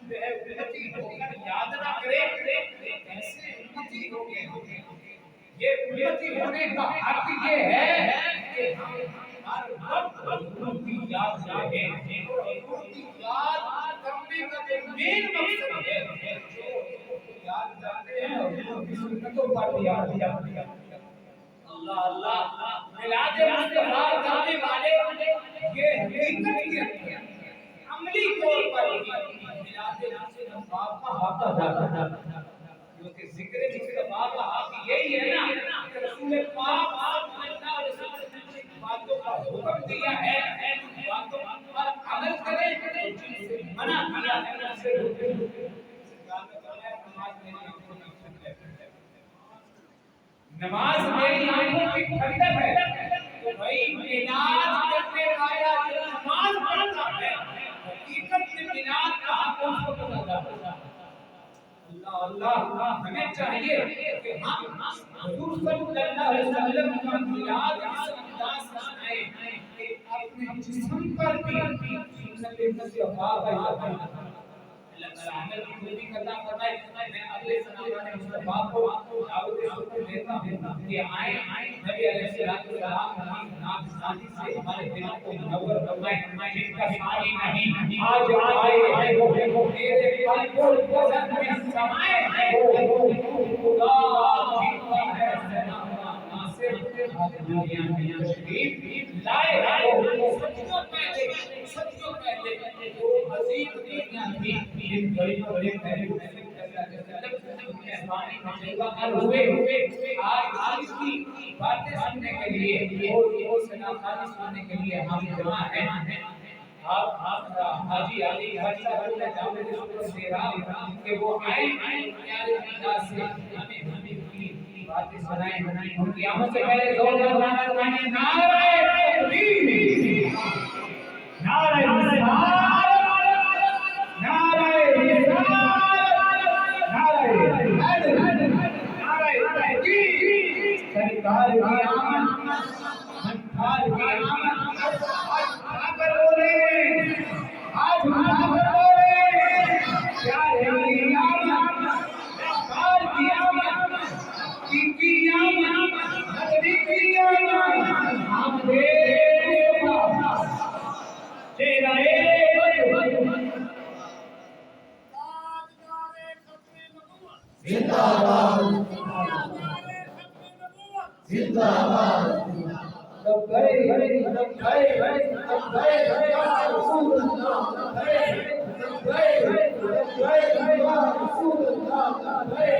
امتی ہو کر یاد نہ کرے ایسے امتی ہو گئے. یہ امتی ہونے کا حق یہ ہے کہ ہم ہر وقت حضور کی یاد رہیں. حضور کی یاد کرنے کا جو مین مقصد ہے جو یاد کرتے ہیں حضور کی سنتوں پر یاد کرتے ہیں. اللہ اللہ میلاد مصطفیٰ کرنے والے یہ حقیقت کی عملی طور پر میلاد مصطفیٰ کا حق ادا کرتا ہے. کیونکہ ذکر مصطفیٰ کا حق یہی ہے نا کہ رسول پاک صلی اللہ علیہ وسلم نے باتوں کا حکم دیا ہے باتوں پر عمل کریں جن سے منع کیا ہے ان سے رکیں. نماز میری آنکھوں کی ٹھنڈک ہے. تو بھائی میلاد کرنے والا جو نماز پڑھتا ہے حقیقت میں میلاد کا حق اس کو ادا کرتا ہے. اللہ اللہ ہمیں چاہیے کہ ہم حضور صلی اللہ علیہ وسلم کا میلاد اس انداز سے منائیں کہ اپنے جسم پر بھی سنت مصطفیٰ کا یاد رکھیں. اللہ تعالیٰ عمل کی توفیق عطا فرمائے. میں اگلے سنانے مصطفیٰ کو دعوت شکر دیتا ہوں کہ آئیں نبی علیہ السلام کی نام سازی سے ہمارے دلوں کو منور فرمائے. جن کا ثانی نہیں آج آئے ہو میرے قلب کو وزن میں سمائے خدا جیتا ہے سلام ناصر دنیا میں تشریف لائے ہو. صدیوں پہلے وہ عظیم دنیا تھی جن بڑے بڑے پہلو مہربانی کا جلوہ گر ہوئے آج اس کی باتیں سننے کے لیے اور سناخانی سننے کے لیے ہم جمع ہیں. آپ حاجی علی حاجی اللہ جامع شکر دے رہا کہ وہ آئیں پیارے انداز سے ہمیں کی باتیں سنائیں. ہم قیامت سے پہلے زور نعرہ لگائیں نعرہ تکبیر نعرہ رسالت نعرہ رسالت نعرہ تحقیق سرکار کی آمد سرکار کی آمد. آج کر بولے آج کر بولے پیارے کی آمد سرکار کی آمد کی آمد نبی کی آمد آمد تیرا زندہ باد زندہ باد لبیک لبیک لبیک یا رسول اللہ لبیک لبیک لبیک یا رسول اللہ لبیک